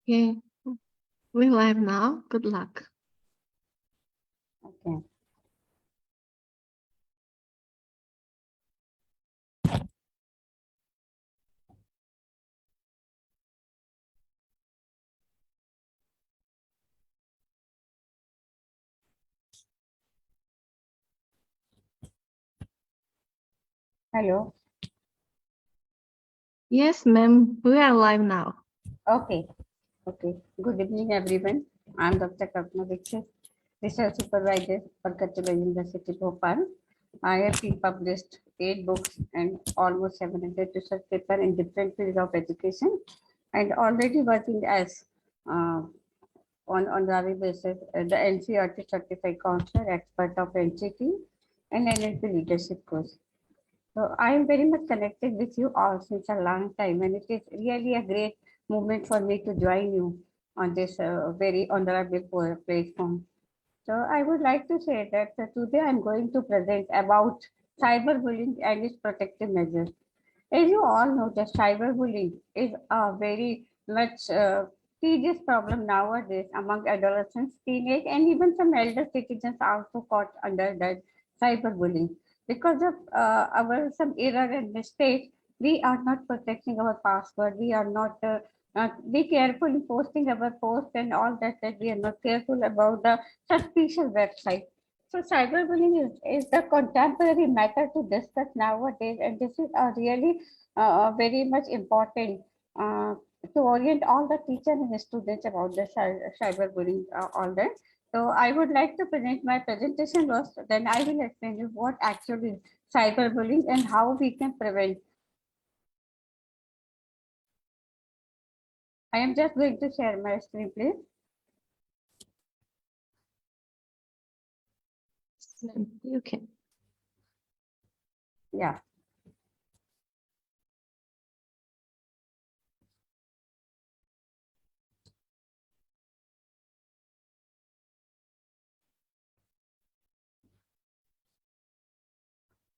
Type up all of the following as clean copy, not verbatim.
Okay, we live now. Good luck. Okay. Hello. Yes, ma'am, we are live now. Okay. Okay. Good evening, everyone. I'm Dr. Kalpana Dixit, Research Supervisor for Cultural University, Bhopal. I have been published 8 books and almost 700 research papers in different fields of education, and already working as uh, on honorary basis the NCERT certified counselor, expert of NCT, and NLP leadership course. So I am very much connected with you all since a long time, and it is really a great moment for me to join you on this very honorable platform. So I would like to say that today I'm going to present about cyberbullying and its protective measures. As you all know, the cyberbullying is a very much serious problem nowadays among adolescents, teenage, and even some elder citizens also caught under that cyberbullying. Because of our some error and mistake, we are not protecting our password. We are not be careful in posting our post and all that. That we are not careful about the suspicious website. So cyberbullying is the contemporary matter to discuss nowadays, and this is a really very much important uh, to orient all the teachers and students about the cyberbullying, all that. So I would like to present my presentation first, then I will explain you what actually is cyberbullying and how we can prevent. I am just going to share my screen, please. Ma'am, you can. Yeah.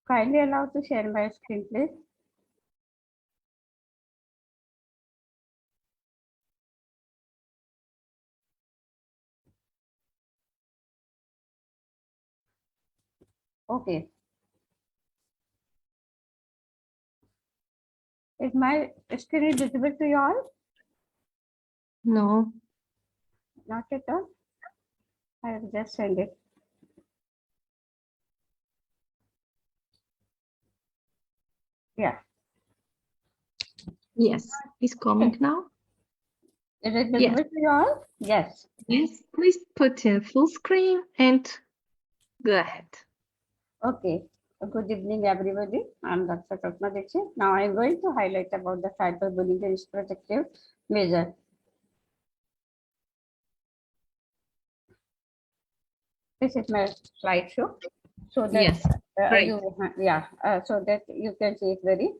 Kindly allow to share my screen, please. Okay. Is my screen visible to you all? No. Not at all. I have just sent it. Yeah. Yes, it's coming Okay. now. Is it Yes. visible to you all? Yes. Yes, please put in full screen and go ahead. Okay. Good evening, everybody. I'm Dr. Kalpana Dixit. Now I'm going to highlight about the cyberbullying and its protective measure. This is my slideshow, so that Yes, great. so that you can see it very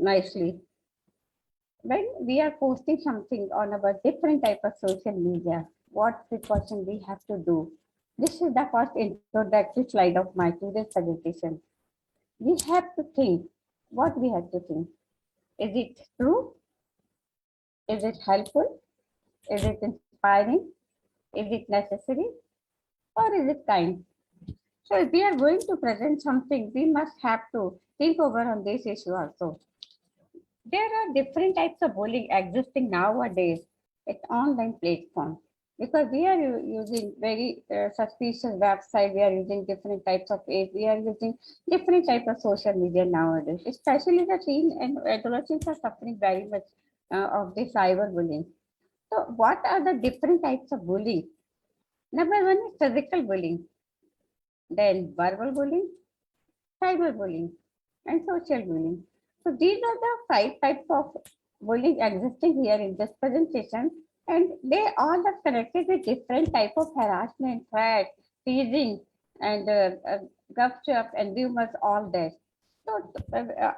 nicely. When we are posting something on our different type of social media, what precaution we have to do? This is the first introductory slide of my today's presentation. We have to think what we have to think. Is it true? Is it helpful? Is it inspiring? Is it necessary? Or is it kind? So if we are going to present something, we must have to think over on this issue also. There are different types of bullying existing nowadays at online platforms because we are using very suspicious website. We are using different types of aid. We are using different types of social media nowadays. Especially the teen and adolescents are suffering very much of the cyberbullying. So, what are the different types of bullying? Number one is physical bullying, then verbal bullying, cyberbullying, and social bullying. So these are the 5 types of bullying existing here in this presentation, and they all are connected with different type of harassment, threat, teasing, and gupchup and rumors, all that. So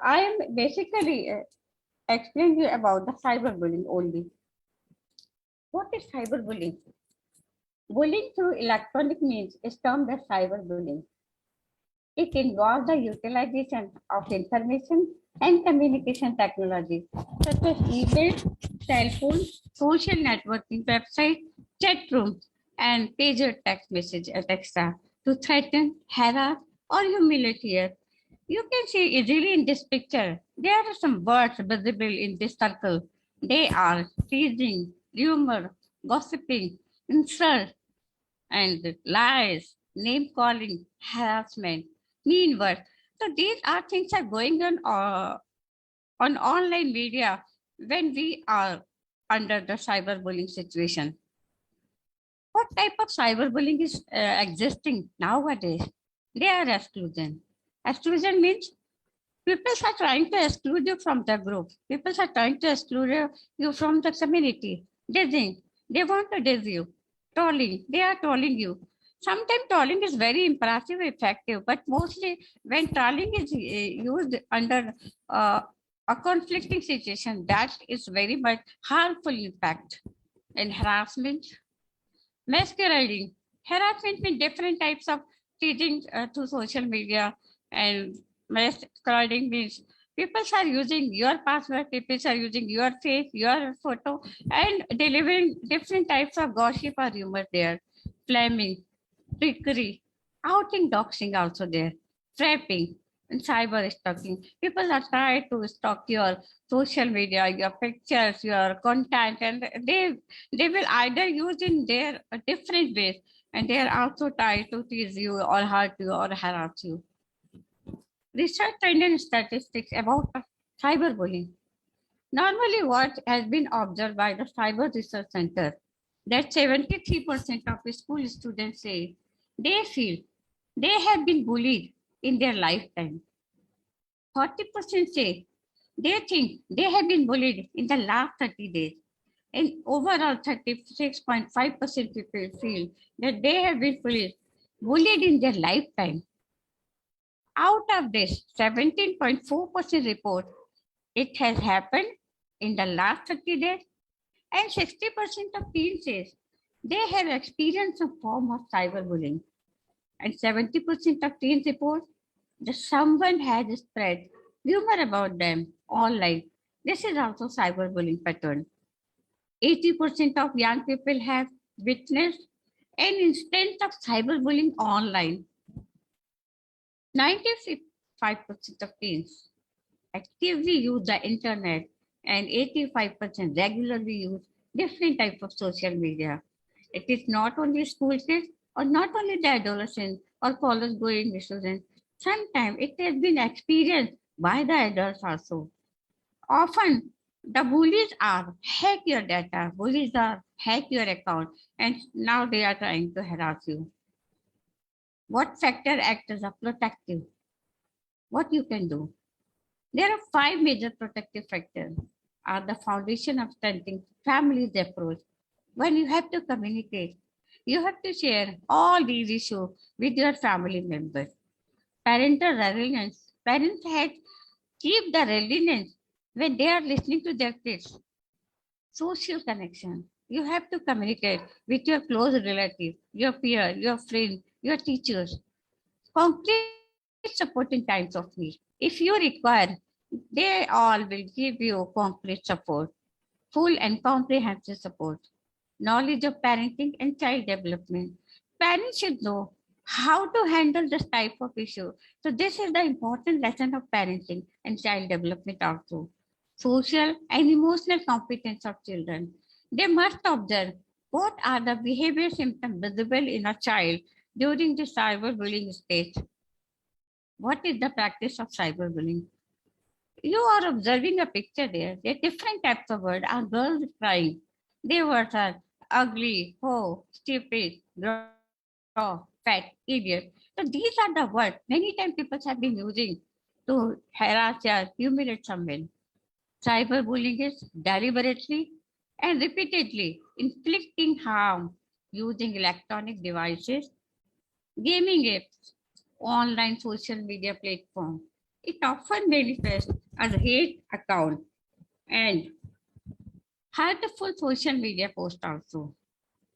I am basically explaining you about the cyberbullying only. What is cyberbullying? Bullying through electronic means is termed as cyberbullying. It involves the utilization of information and communication technologies such as email, cell phone, social networking website, chat rooms, and pager text message, etc. to threaten, harass, or humiliate. You can see easily in this picture. There are some words visible in this circle. They are teasing, rumor, gossiping, insult, and lies, name calling, harassment, mean words. So these are things are going on online media when we are under the cyberbullying situation. What type of cyberbullying is existing nowadays? They are exclusion. Exclusion means people are trying to exclude you from the group. People are trying to exclude you from the community. They think they want to diss you. Trolling, they are trolling you. Sometimes trolling is very impressive, effective, but mostly when trolling is used under a conflicting situation, that is very much harmful impact. And harassment, masquerading. Harassment means different types of teaching through social media, and masquerading means people are using your password, people are using your face, your photo, and delivering different types of gossip or humor there. Flaming, trickery, outing, doxing also there, trapping, and cyber stalking. People are trying to stalk your social media, your pictures, your content, and they will either use in their different ways, and they are also trying to tease you or hurt you or harass you. Research trend and statistics about cyberbullying. Normally, what has been observed by the Cyber Research Center that 73% of school students say they feel they have been bullied in their lifetime. 40% say they think they have been bullied in the last 30 days. And overall, 36.5% people feel that they have been bullied in their lifetime. Out of this, 17.4% report it has happened in the last 30 days, and 60% of teens says they have experienced a form of cyberbullying. And 70% of teens report that someone has spread rumor about them online. This is also cyberbullying pattern. 80% of young people have witnessed an instance of cyberbullying online. 95% of teens actively use the internet, and 85% regularly use different types of social media. It is not only school kids or not only the adolescents or college going students. Sometimes it has been experienced by the adults also. Often the bullies are hack your data, bullies are hack your account, and now they are trying to harass you. What factor acts as a protective? What you can do? There are five major protective factors are the foundation of strengthening family's approach. When you have to communicate, you have to share all these issues with your family members. Parental resilience. Parents have keep the resilience when they are listening to their kids. Social connection. You have to communicate with your close relatives, your peer, your friends, your teachers. Concrete support in times of need. If you require, they all will give you concrete support, full and comprehensive support. Knowledge of parenting and child development. Parents should know how to handle this type of issue. So this is the important lesson of parenting and child development also. Social and emotional competence of children. They must observe what are the behavior symptoms visible in a child during the cyberbullying stage. What is the practice of cyberbullying? You are observing a picture there. There are different types of words. Are girls crying? Their words are ugly, ho, stupid, raw, fat, idiot. So these are the words many times people have been using to harass or humiliate someone. Cyberbullying is deliberately and repeatedly inflicting harm using electronic devices, gaming apps, online social media platform. It often manifests as a hate account and hurtful social media post also.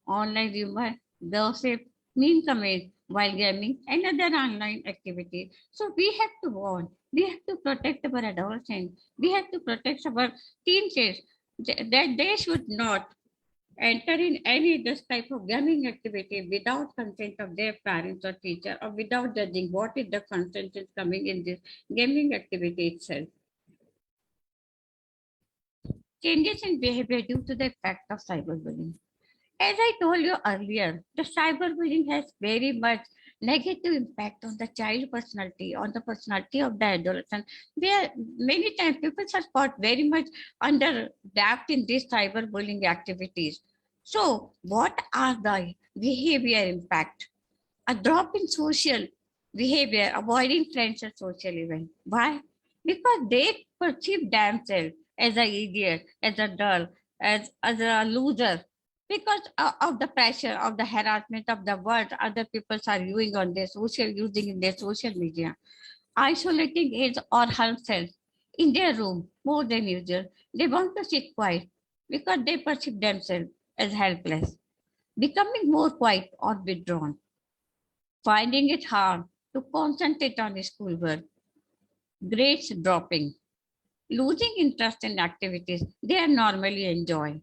Online rumor, gossip, mean comments, while gaming and other online activities. So we have to warn, we have to protect our adolescents, we have to protect our teenagers that they should not enter in any this type of gaming activity without consent of their parents or teacher or without judging what is the consent is coming in this gaming activity itself. Changes in behavior due to the effect of cyberbullying. As I told you earlier, the cyberbullying has very much negative impact on the child personality, on the personality of the adolescent. There many times people are caught very much under depth in these cyberbullying activities. So, what are the behavior impact? A drop in social behavior, avoiding friends at social events. Why? Because they perceive themselves as an idiot, as a dull, as a loser. Because of the pressure of the harassment of the words other people are using in their social media, isolating his or herself in their room more than usual. They want to sit quiet because they perceive themselves as helpless, becoming more quiet or withdrawn, finding it hard to concentrate on schoolwork, grades dropping, losing interest in activities they normally enjoy,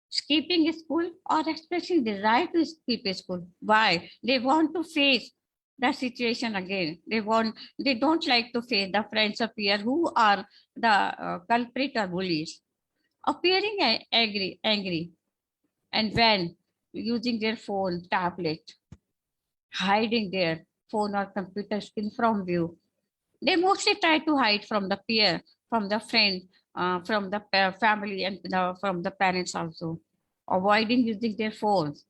skipping school or expressing desire to skip school. Why? They want to face the situation again. They don't like to face the friends of peer who are the culprit or bullies. Appearing angry, and when using their phone, tablet, hiding their phone or computer screen from view. They mostly try to hide from the peer, from the friend, from the family, and from the parents also. Avoiding using their phones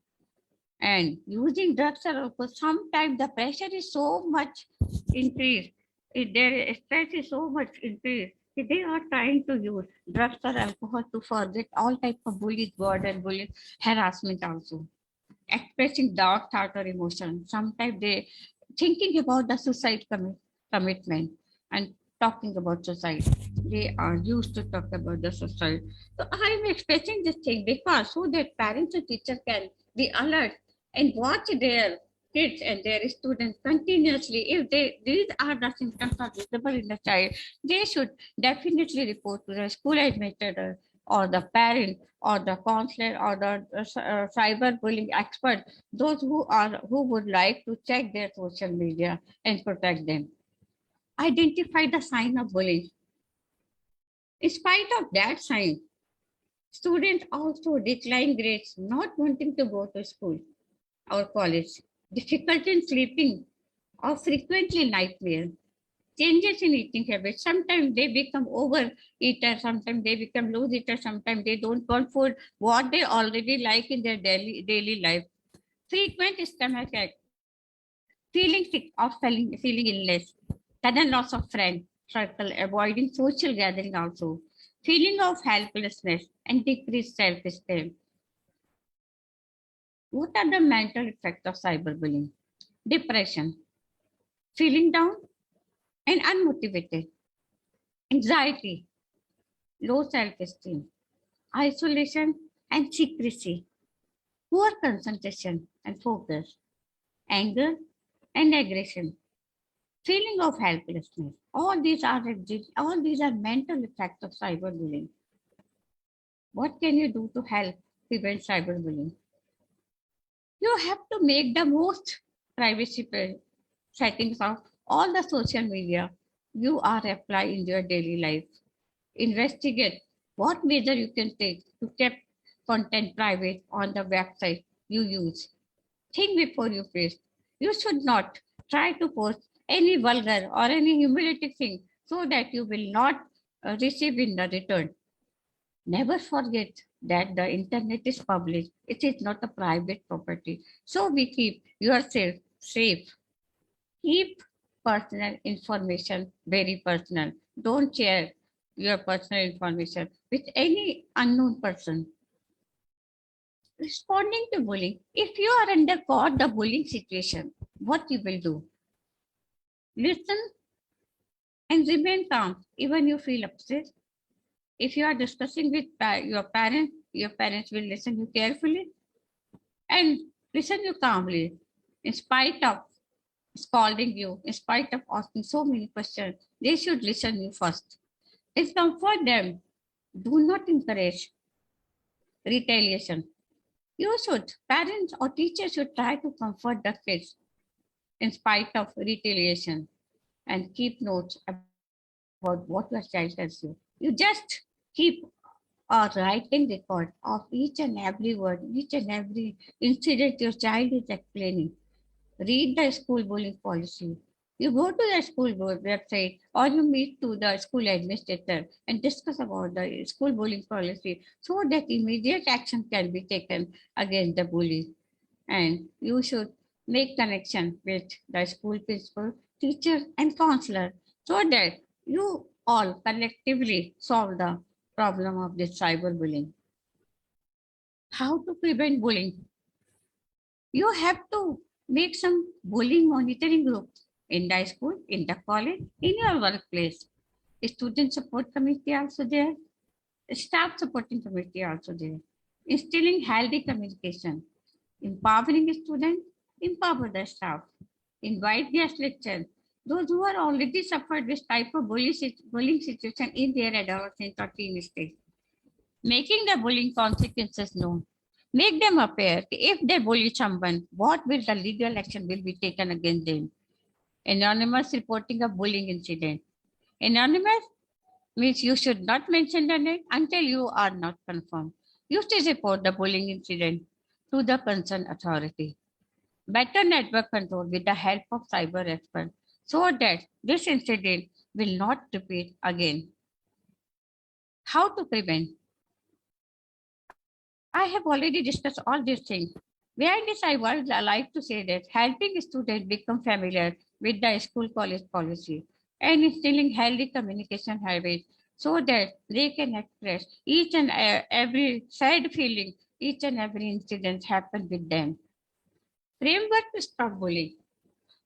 and using drugs or alcohol. Sometimes the pressure is so much increased. Their stress is so much increased. They are trying to use drugs or alcohol to forget all type of bullies word and bullying harassment also, expressing dark thought or emotion. Sometimes they thinking about the suicide commitment and talking about suicide. They are used to talk about the suicide. So I am expressing this thing because so that parents and teachers can be alert and watch their kids and their students continuously. If these are the symptoms are visible in the child, they should definitely report to the school administrator or the parent or the counselor or the cyber bullying expert, those who would like to check their social media and protect them. Identify the sign of bullying. In spite of that sign, students also decline grades, not wanting to go to school or college, difficulty in sleeping, or frequently nightmare, changes in eating habits. Sometimes they become overeater, sometimes they become loose eater, sometimes they don't want food what they already like in their daily life. Frequent stomach ache, feeling sick or feeling illness, sudden loss of friend circle, avoiding social gathering also, feeling of helplessness and decreased self-esteem. What are the mental effects of cyberbullying? Depression, feeling down and unmotivated, anxiety, low self-esteem, isolation and secrecy, poor concentration and focus, anger and aggression, feeling of helplessness. All these are mental effects of cyberbullying. What can you do to help prevent cyberbullying? You have to make the most privacy settings of all the social media you are applying in your daily life. Investigate what measure you can take to keep content private on the website you use. Think before you paste. You should not try to post any vulgar or any humiliating thing so that you will not receive in the return. Never forget that the internet is public. It is not a private property. So we keep yourself safe. Keep personal information very personal. Don't share your personal information with any unknown person. Responding to bullying. If you are under caught the bullying situation, what you will do? Listen and remain calm, even you feel upset. If you are discussing with your parents will listen you carefully and listen you calmly. In spite of scolding you, in spite of asking so many questions, they should listen you first. If comfort them, do not encourage retaliation. You should, parents or teachers should try to comfort the kids in spite of retaliation and keep notes about what your child tells you. You just keep a writing record of each and every word, each and every incident your child is explaining. Read the school bullying policy. You go to the school board website or you meet to the school administrator and discuss about the school bullying policy so that immediate action can be taken against the bully. And you should make connection with the school principal, teacher and counselor so that you all collectively solve the problem of this cyberbullying. How to prevent bullying? You have to make some bullying monitoring groups in the school, in the college, in your workplace. Student support committee also there, staff supporting committee also there. Instilling healthy communication, empowering students, empower the staff, invite guest lecture. Those who are already suffered this type of bullying situation in their adolescent or teen stage, making the bullying consequences known. Make them aware if they bully someone, what will the legal action will be taken against them. Anonymous reporting a bullying incident. Anonymous means you should not mention the name until you are not confirmed. You should report the bullying incident to the concerned authority. Better network control with the help of cyber experts so that this incident will not repeat again. How to prevent? I have already discussed all these things. Behind this, I would like to say that helping students become familiar with the school college policy and instilling healthy communication habits so that they can express each and every sad feeling, each and every incident happen with them. Framework to stop bullying.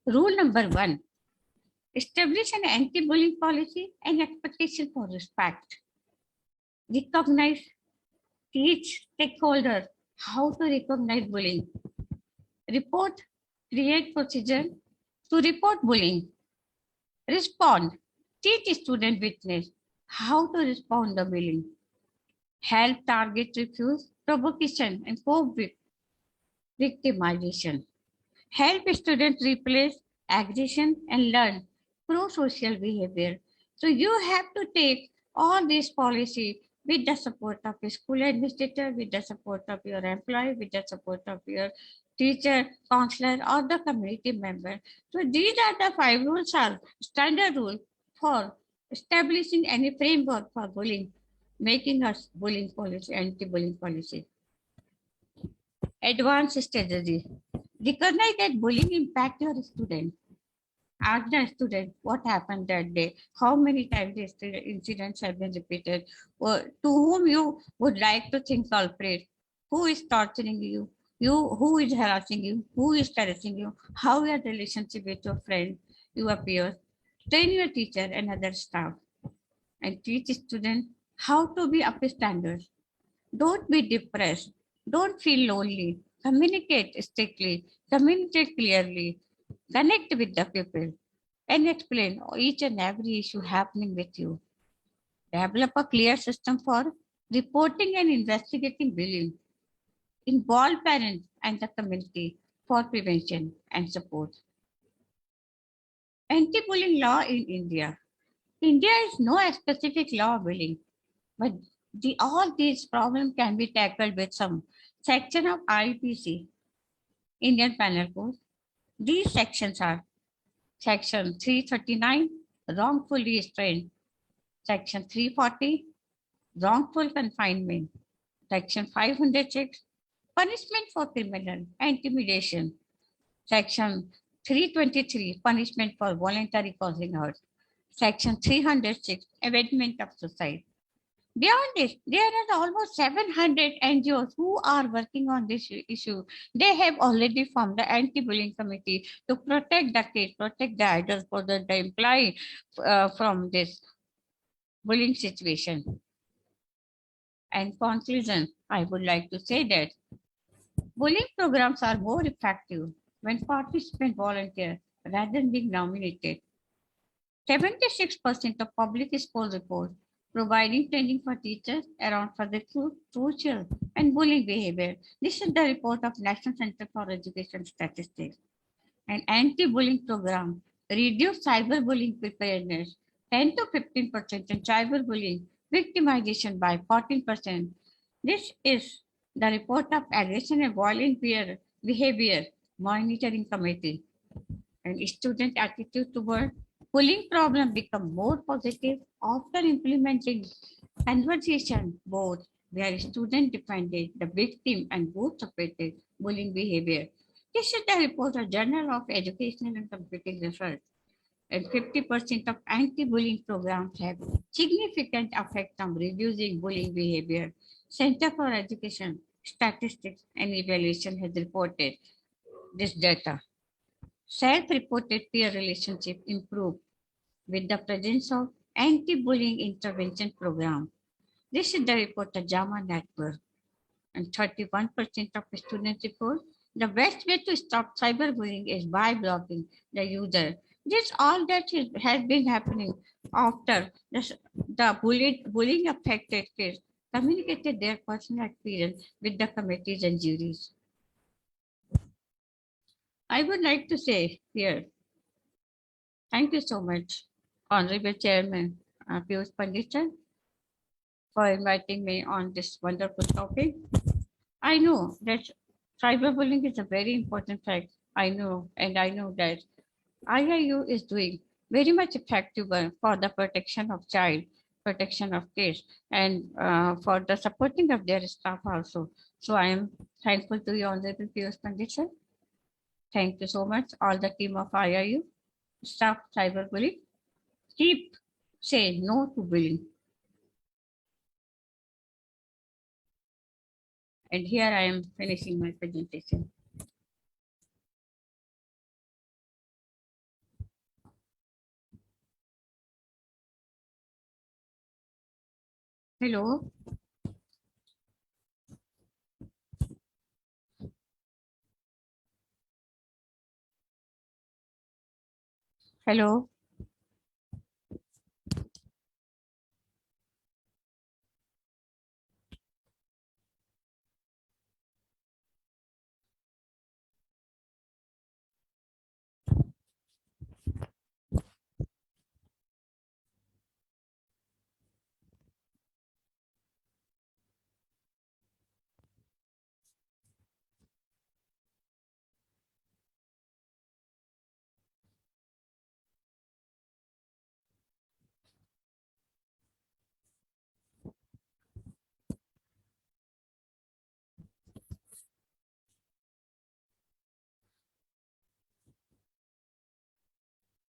Rule number one, establish an anti-bullying policy and expectation for respect. Recognize, teach stakeholders how to recognize bullying. Report, create procedure to report bullying. Respond, teach student witness how to respond to bullying. Help target refuse, provocation, and cope with victimization. Help students replace aggression and learn pro-social behavior. So you have to take all these policy with the support of a school administrator, with the support of your employee, with the support of your teacher, counselor, or the community member. So these are the 5 rules are standard rule for establishing any framework for bullying, making us bullying policy, anti-bullying policy. Advanced strategy. Recognize that bullying impact your student. Ask the student what happened that day, how many times these incidents have been repeated, or to whom you would like to think culprit, who is torturing you, who is harassing you, who is terrorizing you, how your relationship with your friend, your peers. Train your teacher and other staff and teach students how to be up standards. Don't be depressed. Don't feel lonely. Communicate strictly. Communicate clearly. Connect with the people and explain each and every issue happening with you. Develop a clear system for reporting and investigating bullying. Involve parents and the community for prevention and support. Anti-bullying law in India. India is no specific law of bullying, but all these problems can be tackled with some section of IPC, Indian Penal Code. These sections are Section 339, wrongfully restrained, Section 340, wrongful confinement, Section 506, punishment for criminal intimidation, Section 323, punishment for voluntary causing hurt, Section 306, abetment of suicide. Beyond this, there are almost 700 NGOs who are working on this issue. They have already formed the anti-bullying committee to protect the kids, protect the adults, for the employee from this bullying situation. And conclusion, I would like to say that bullying programs are more effective when participants volunteer rather than being nominated. 76% of public school reports providing training for teachers around for the social and bullying behavior. This is the report of National Center for Education Statistics. An anti-bullying program reduced cyberbullying preparedness 10 to 15% and cyberbullying victimization by 14%. This is the report of Aggression and Violent Peer Behavior Monitoring Committee. And student attitude toward bullying problem become more positive after implementing conversation both where student defended the victim and both supported bullying behavior. This is the report of Journal of Educational and Computing Research. And 50% of anti-bullying programs have significant effect on reducing bullying behavior. Center for Education, Statistics and Evaluation has reported this data. Self-reported peer relationship improve with the presence of anti-bullying intervention program. This is the report of JAMA Network, and 31% of students report the best way to stop cyberbullying is by blocking the user. This all that has been happening after the bullying affected kids communicated their personal experience with the committees and juries. I would like to say here, thank you so much, Honorable Chairman Piyush Pandit, for inviting me on this wonderful topic. I know that cyberbullying is a very important fact. I know, and I know that IIU is doing very much effective work for the protection of child, protection of kids, and for the supporting of their staff also. So I am thankful to you, Honorable Piyush Pandit. Thank you so much, all the team of IIU. Stop cyberbullying. Keep say no to bullying. And here I am finishing my presentation. Hello. Hello.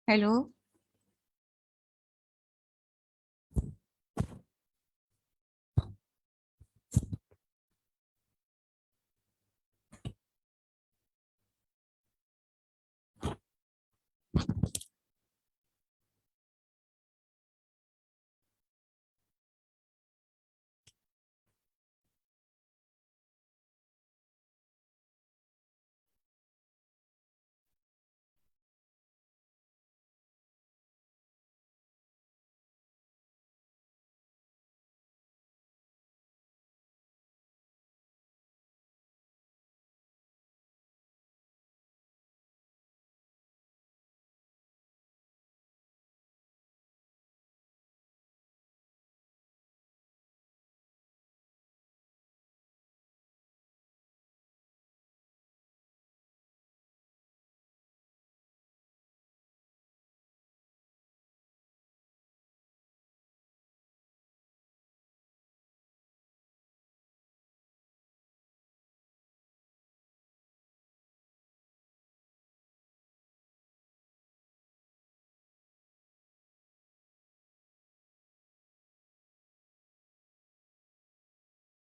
Hello.